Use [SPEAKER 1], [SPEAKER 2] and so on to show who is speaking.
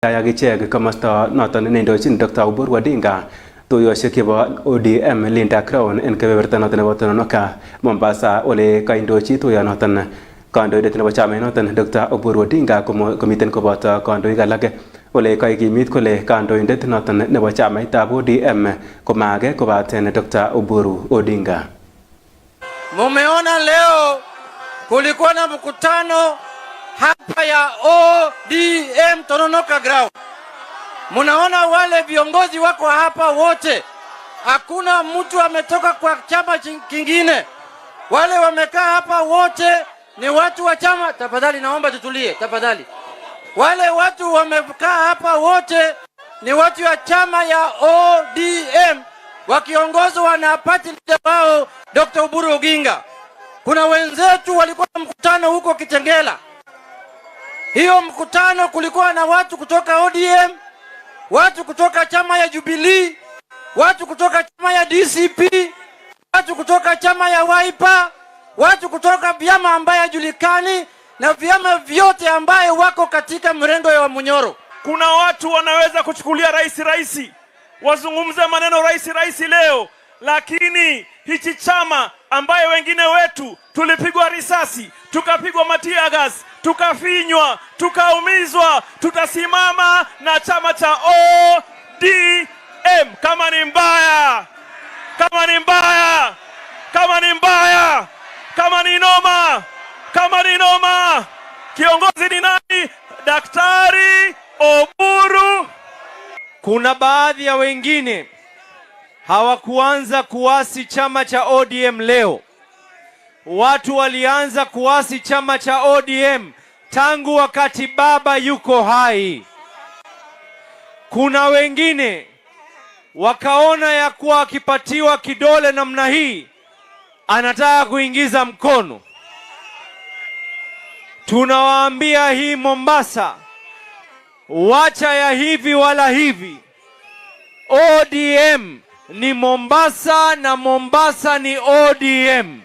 [SPEAKER 1] Yagichek komasta noton neindochin Dr. Oburu Odinga tuyoshek chebo ODM Linda Crown en kebeberta noton nebo Tononoka Mombasa ole kaindochi tuyonoton kandoindet nebo chamait noton Dr. Oburu Odinga komiten koboto kandoik alak ole kaikimit kole kandoindet noton nebo chamaitab ODM komaage kobaten Dr. Oburu Odinga.
[SPEAKER 2] Mumeona leo kulikuwa na mkutano hapa ya ODM Tononoka Ground. Munaona wale viongozi wako hapa wote. Hakuna mtu ametoka kwa chama kingine. Wale wamekaa hapa wote ni watu wa chama. Tafadhali naomba tutulie, tafadhali. Wale watu wamekaa hapa wote ni watu wa chama ya ODM wakiongozwa na party leader wao Dr. Oburu Odinga. Kuna wenzetu walikuwa na mkutano huko Kitengela. Hiyo mkutano kulikuwa na watu kutoka ODM, watu kutoka chama ya Jubilee, watu kutoka chama ya DCP, watu kutoka chama ya Wiper, watu kutoka vyama ambaye hajulikani na vyama vyote ambaye wako katika mrengo wa Munyoro.
[SPEAKER 3] Kuna watu wanaweza kuchukulia rais, wazungumze maneno rais leo, lakini hichi chama ambaye wengine wetu tulipigwa risasi, tukapigwa matia gas, tukafinywa, tukaumizwa, tutasimama na chama cha ODM kama ni mbaya, kama ni mbaya, kama ni mbaya, kama ni noma, kama ni noma. Kiongozi ni nani? Daktari Oburu.
[SPEAKER 4] Kuna baadhi ya wengine hawakuanza kuasi chama cha ODM leo. Watu walianza kuasi chama cha ODM tangu wakati baba yuko hai. Kuna wengine wakaona ya kuwa akipatiwa kidole namna hii anataka kuingiza mkono. Tunawaambia hii Mombasa, wacha ya hivi wala hivi. ODM ni Mombasa na Mombasa ni ODM.